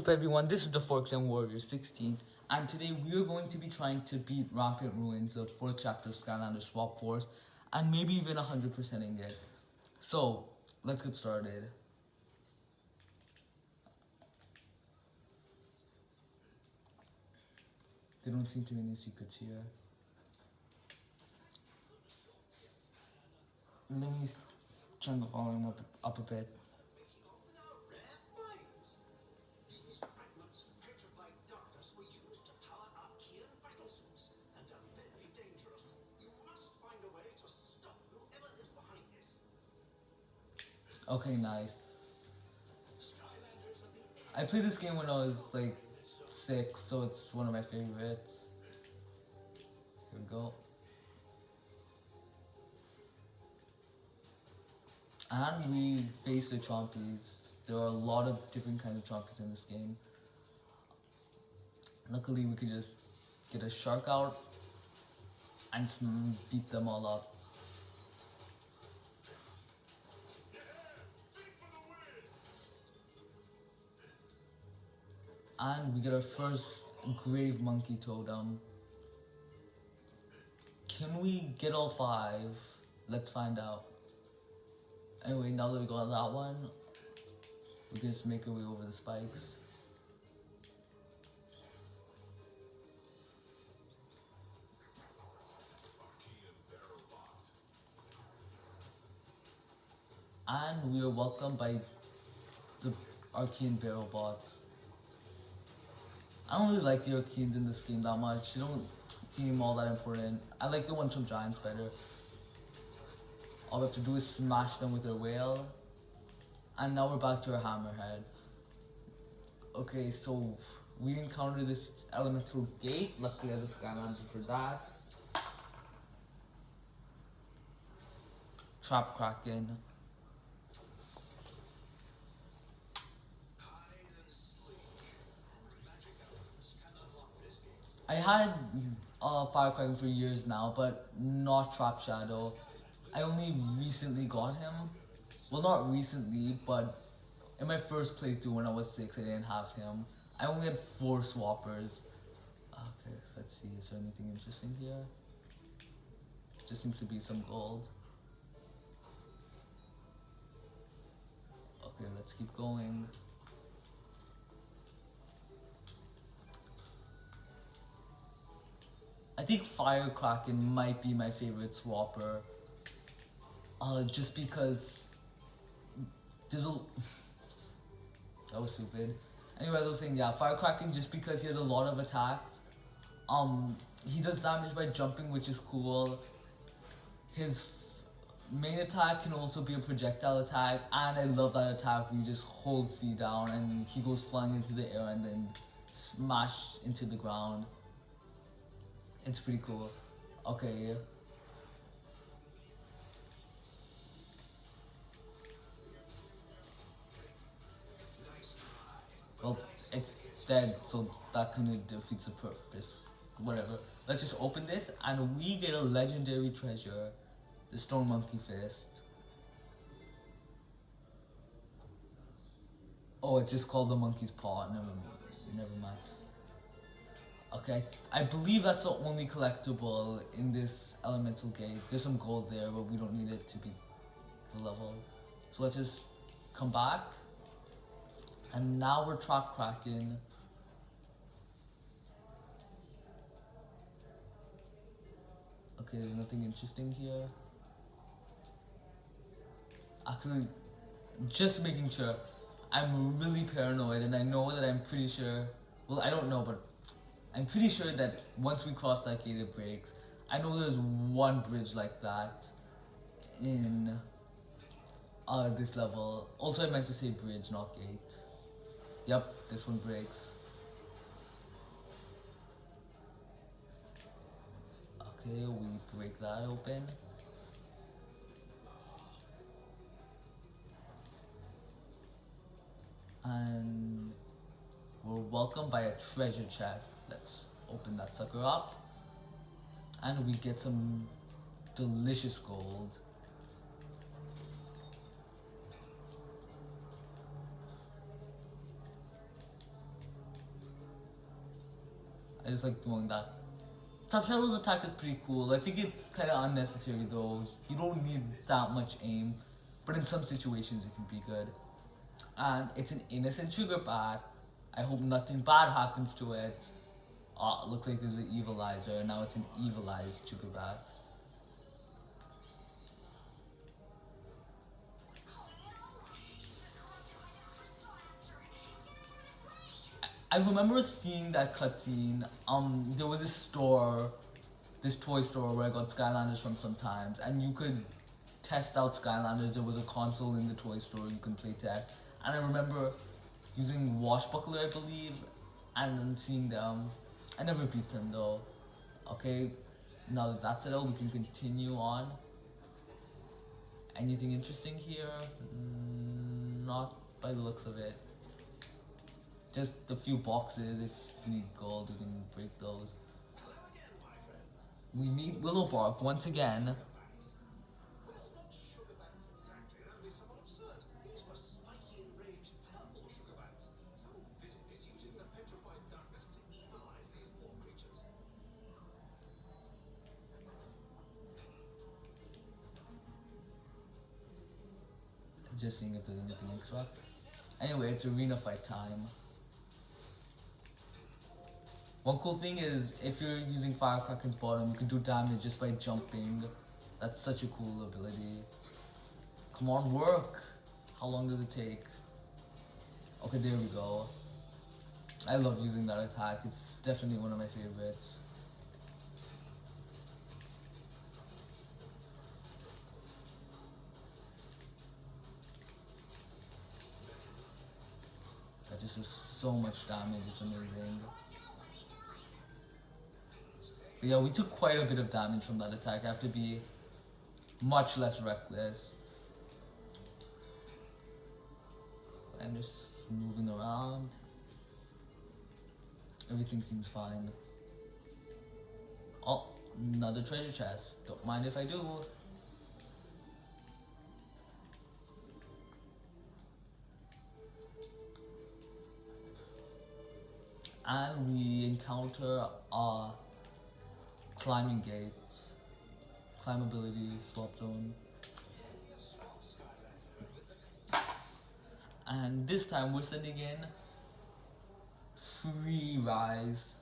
What's up everyone, this is the Forks and Warrior 16 and today we are going to be trying to beat Rampant Ruins, the 4th chapter of Skylanders Swap Force, and maybe even 100%ing it. So, let's get started. There don't seem to be any secrets here. Let me turn the volume up a bit. Okay, nice. I played this game when I was like 6, so it's one of my favorites. Here we go. And we face the Chompies. There are a lot of different kinds of Chompies in this game. Luckily, we can just get a shark out and beat them all up. And we get our first grave monkey totem. Can we get all 5? Let's find out. Anyway, now that we got that one, we can just make our way over the spikes. And we are welcomed by the Archean Barrel Bots. I don't really like the Archeans in this game that much. They don't seem all that important. I like the ones from Giants better. All we have to do is smash them with our whale. And now we're back to our hammerhead. Okay, so we encountered this elemental gate. Luckily I have the Skylanders for that. Trap Kraken. I had Firecracker for years now, but not Trap Shadow. I only recently got him. Well, not recently, but in my first playthrough when I was 6, I didn't have him. I only had 4 swappers. Okay, let's see, is there anything interesting here? Just seems to be some gold. Okay, let's keep going. I think Firecracker might be my favorite swapper. Just because there's a... That was stupid. Anyway, as I was saying, yeah, Firecracker just because he has a lot of attacks. He does damage by jumping, which is cool. His main attack can also be a projectile attack, and I love that attack where you just hold C down and he goes flying into the air and then smash into the ground. It's pretty cool. Okay. Well, it's dead, so that kind of defeats the purpose. Whatever. Let's just open this, and we get a legendary treasure. The Stone Monkey Fist. Oh, it's just called the Monkey's Paw. Never mind. Okay, I believe that's the only collectible in this elemental gate. There's some gold there, but we don't need it to beat the level. So let's just come back. And now we're Trap Kraken. Okay, there's nothing interesting here. Actually, just making sure. I'm really paranoid, and I know that I'm pretty sure. Well, I don't know, but I'm pretty sure that once we cross that gate, it breaks. I know there's one bridge like that in this level. Also, I meant to say bridge, not gate. Yep, this one breaks. Okay, we break that open. And we're welcomed by a treasure chest. Let's open that sucker up. And we get some delicious gold. I just like doing that. Top Shadow's attack is pretty cool. I think it's kind of unnecessary though. You don't need that much aim, but in some situations it can be good. And it's an innocent sugar bat. I hope nothing bad happens to it. It looks like there's an evilizer. Now it's an evilized sugar bat. I remember seeing that cutscene. There was this store, this toy store where I got Skylanders from sometimes, and you could test out Skylanders. There was a console in the toy store you can play test, and I remember using Washbuckler, I believe, and then seeing them. I never beat them though. Okay, now that that's it, we can continue on. Anything interesting here? Not by the looks of it. Just a few boxes. If you need gold, you can break those. We meet Willowbark once again. Just seeing if there's anything extra. Anyway, it's arena fight time. One cool thing is, if you're using Firecracker's bottom, you can do damage just by jumping. That's such a cool ability. Come on, work! How long does it take? Okay, there we go. I love using that attack. It's definitely one of my favorites. That just does so much damage, it's amazing. But yeah, we took quite a bit of damage from that attack. I have to be much less reckless. I'm just moving around. Everything seems fine. Oh, another treasure chest. Don't mind if I do. And we encounter a climbing gate, climbability, swap zone. And this time we're sending in free rise.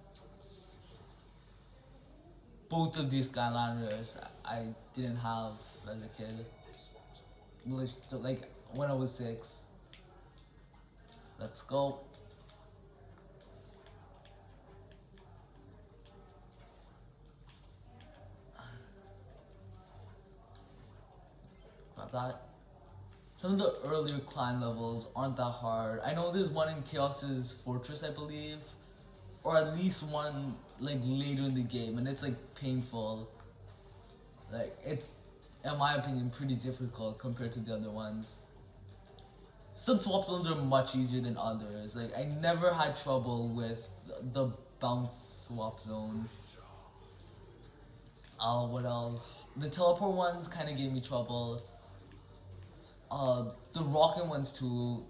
Both of these Skylanders I didn't have as a kid. Like when I was 6. Let's go. That some of the earlier climb levels aren't that hard. I know there's one in Chaos's Fortress, I believe, or at least one like later in the game, and it's like painful. Like it's, in my opinion, pretty difficult compared to the other ones. Some swap zones are much easier than others. Like I never had trouble with the bounce swap zones. What else? The teleport ones kind of gave me trouble. The rocket ones too.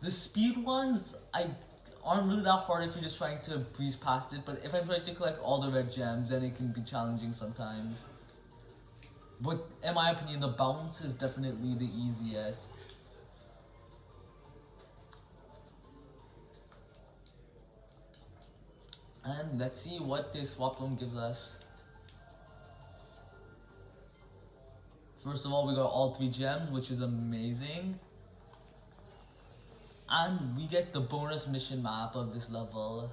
The speed ones aren't really that hard if you're just trying to breeze past it, but if I'm trying to collect all the red gems, then it can be challenging sometimes. But in my opinion, the bounce is definitely the easiest. And let's see what this swap zone gives us. First of all, we got all 3 gems, which is amazing. And we get the bonus mission map of this level.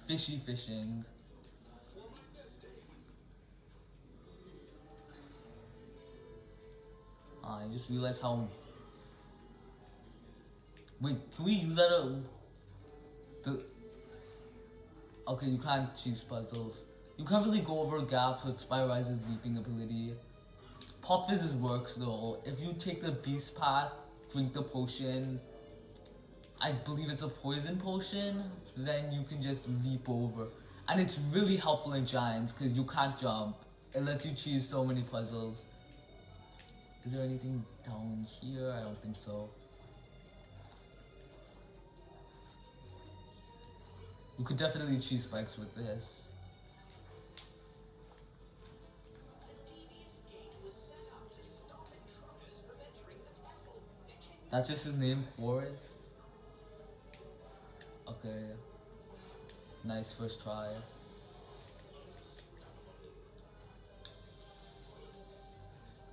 Fishy fishing. I just realized how... Wait, can we use that? Okay, you can't choose puzzles. You can't really go over gaps with Spyrise's leaping ability. Pop Fizz's works though. If you take the beast path, drink the potion, I believe it's a poison potion, then you can just leap over. And it's really helpful in Giants because you can't jump. It lets you choose so many puzzles. Is there anything down here? I don't think so. You could definitely cheese spikes with this. That's just his name, Forest. Okay. Nice first try.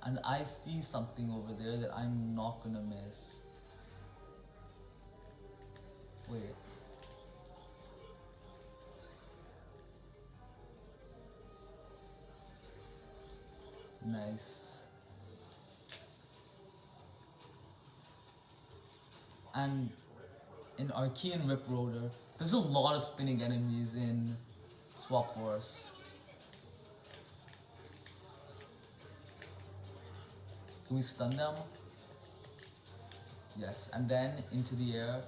And I see something over there that I'm not gonna miss. Wait. Nice. And in Archean Rip Rotor, there's a lot of spinning enemies in Swap Force. Can we stun them? Yes, and then into the air.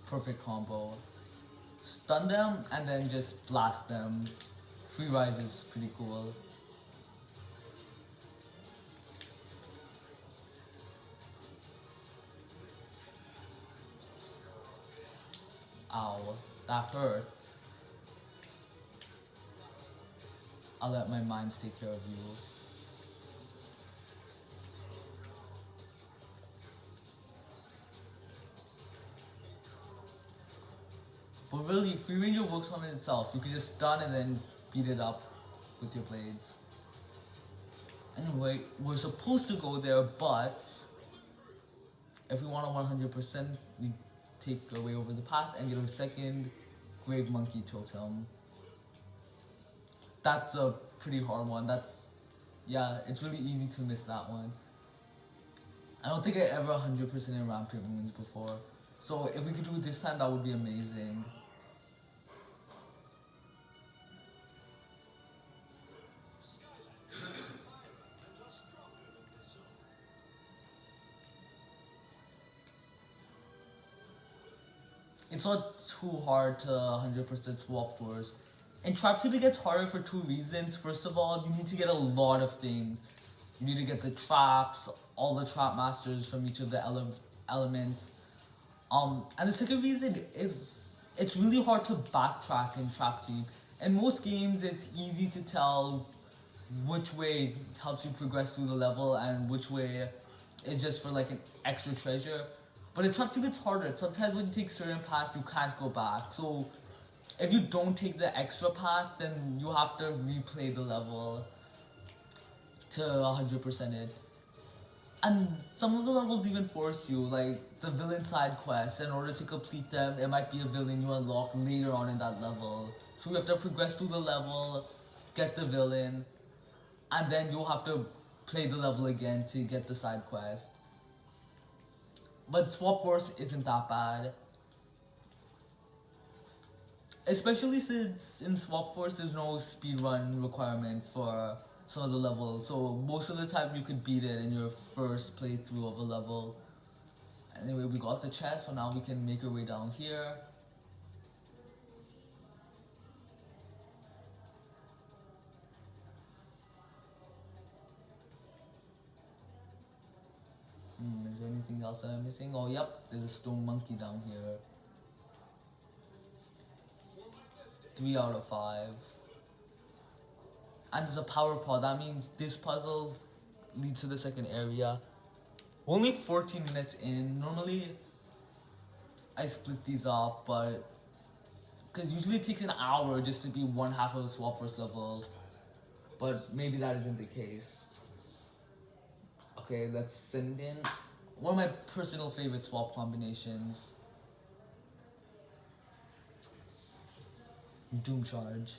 Perfect combo. Stun them and then just blast them. Free rise is pretty cool. Ow, that hurt. I'll let my mines take care of you. But really, Free Ranger works on it itself. You can just stun and then beat it up with your blades. Anyway, we're supposed to go there, but if we want a 100%, we take our way over the path and get a second Grave Monkey Totem. That's a pretty hard one. Yeah, it's really easy to miss that one. I don't think I ever 100% in Rampant Ruins before. So if we could do it this time, that would be amazing. It's not too hard to 100% Swap Force. And Trap Tube gets harder for two reasons. First of all, you need to get a lot of things. You need to get the traps, all the trap masters from each of the elements. And the second reason is it's really hard to backtrack in Trap Tube. In most games, it's easy to tell which way helps you progress through the level and which way is just for like an extra treasure. But in Trap Tube, it's harder. Sometimes when you take certain paths, you can't go back. So if you don't take the extra path, then you have to replay the level to 100% it. And some of the levels even force you, like the villain side quests. In order to complete them, it might be a villain you unlock later on in that level. So you have to progress through the level, get the villain, and then you'll have to play the level again to get the side quest. But Swap Force isn't that bad. Especially since in Swap Force there's no speedrun requirement for some of the levels. So most of the time you could beat it in your first playthrough of a level. Anyway, we got the chest, so now we can make our way down here. Is there anything else that I'm missing? Oh, yep, there's a stone monkey down here. 3 out of 5. And there's a power pod. That means this puzzle leads to the second area. Only 14 minutes in. Normally, I split these up, but because usually it takes an hour just to be one half of a Swap Force level. But maybe that isn't the case. Okay, let's send in one of my personal favorite swap combinations. Doom Charge.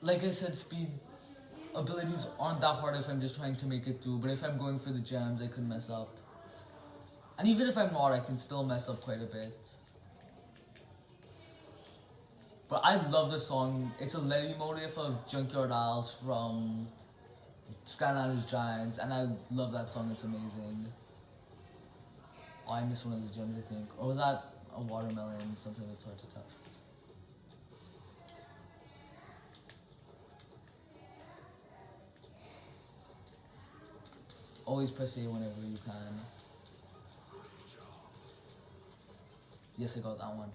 Like I said, speed abilities aren't that hard if I'm just trying to make it through, but if I'm going for the gems, I could mess up. And even if I'm not, I can still mess up quite a bit. But I love the song. It's a leitmotif of Junkyard Owls from Skylanders Giants, and I love that song. It's amazing. Oh, I missed one of the gems, I think. Or was that a watermelon? Something that's hard to tell. Always press A whenever you can. Yes, I got that one.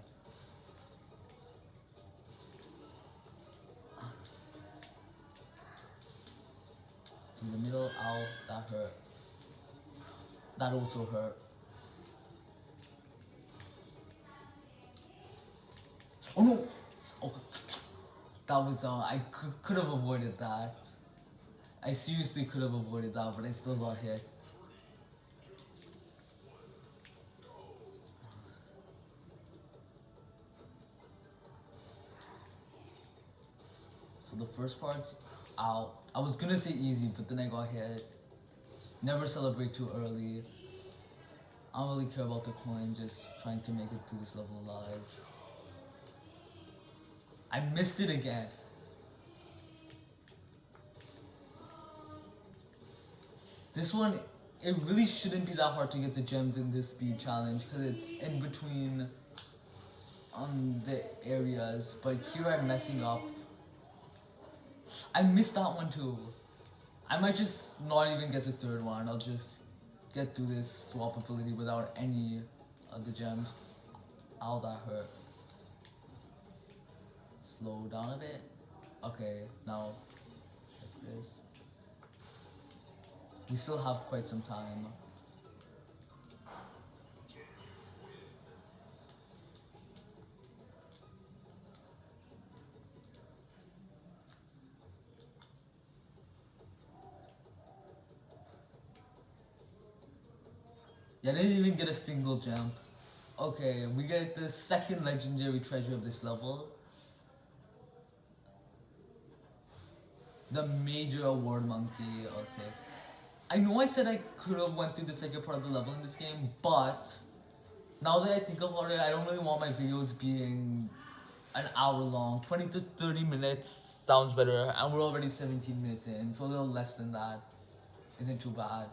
In the middle, ow, that hurt. That also hurt. Oh no! Oh, that was, I could have avoided that. I seriously could have avoided that, but I still got hit. So the first part's out. I was gonna say easy, but then I got hit. Never celebrate too early. I don't really care about the coin, just trying to make it through this level alive. I missed it again. This one, it really shouldn't be that hard to get the gems in this speed challenge because it's in between the areas, but here I'm messing up. I missed that one too. I might just not even get the third one. I'll just get through this swap ability without any of the gems. Ow, that hurt. Slow down a bit. Okay, now like this. We still have quite some time. Yeah, I didn't even get a single jump. Okay, we get the second legendary treasure of this level. The major award monkey, okay. I know I said I could have went through the second part of the level in this game, but now that I think about it, I don't really want my videos being an hour long. 20 to 30 minutes sounds better, and we're already 17 minutes in, so a little less than that isn't too bad.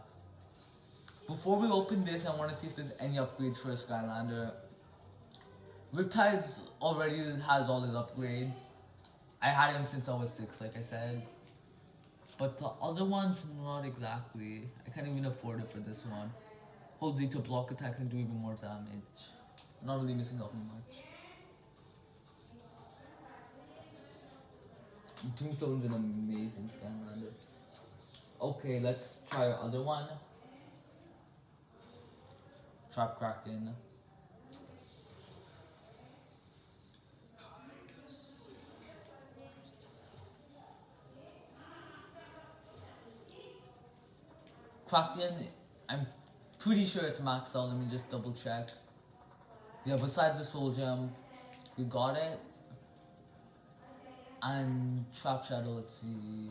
Before we open this, I want to see if there's any upgrades for a Skylander. Riptide's already has all his upgrades. I had him since I was 6, like I said. But the other ones, not exactly. I can't even afford it for this one. Hold Z to block attacks and do even more damage. Not really missing out on much. Tombstone's an amazing Skylander. Okay, let's try our other one. Trap Kraken. Kraken, I'm pretty sure it's maxed out. Let me just double check. Yeah, besides the soul gem, we got it. And Trap Shadow, let's see.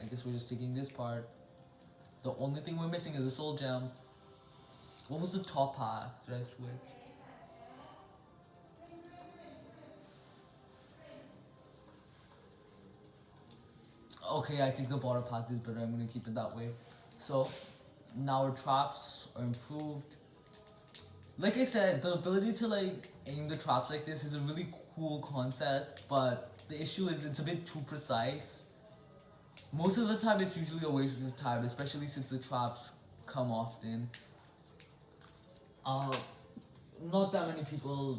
I guess we're just taking this part. The only thing we're missing is a soul gem. What was the top path? Did I switch? Okay, I think the bottom path is better. I'm gonna keep it that way. So now our traps are improved. Like I said, the ability to like aim the traps like this is a really cool concept, but the issue is it's a bit too precise. Most of the time it's usually a waste of time, especially since the traps come often. Not that many people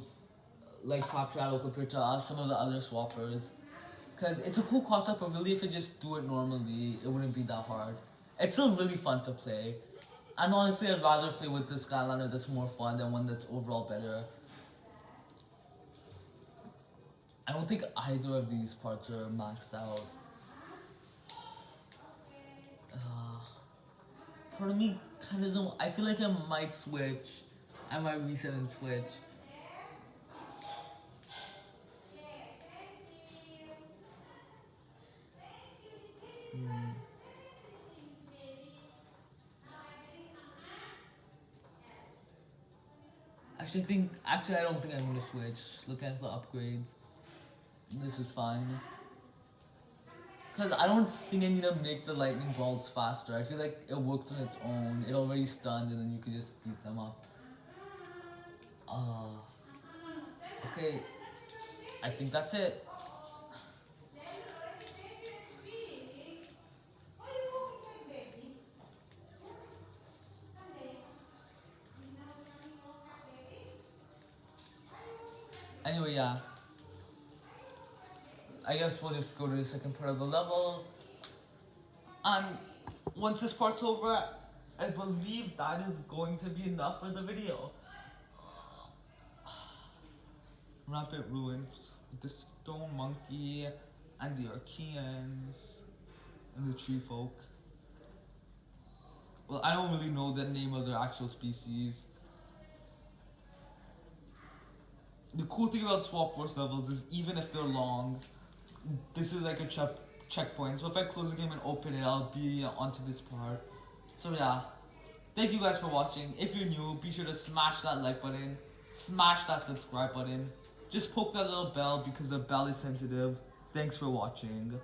like Trap Shadow compared to some of the other swappers. Because it's a cool concept, but really if you just do it normally, it wouldn't be that hard. It's still really fun to play. And honestly, I'd rather play with this Skylander that's more fun than one that's overall better. I don't think either of these parts are maxed out. Part of me kind of don't. I feel like I might switch. I might reset and switch. Actually, I don't think I'm gonna switch. Look at the upgrades. This is fine. Because I don't think I need to make the lightning bolts faster. I feel like it works on its own. It already stunned and then you could just beat them up. Okay. I think that's it. Anyway, yeah. I guess we'll just go to the second part of the level. And once this part's over, I believe that is going to be enough for the video. Rampant ruins, the stone monkey, and the Archeans, and the tree folk. Well, I don't really know the name of their actual species. The cool thing about Swap Force levels is even if they're long, this is like a checkpoint. So if I close the game and open it, I'll be onto this part. So yeah, thank you guys for watching. If you're new, be sure to smash that like button, smash that subscribe button. Just poke that little bell because the bell is sensitive. Thanks for watching.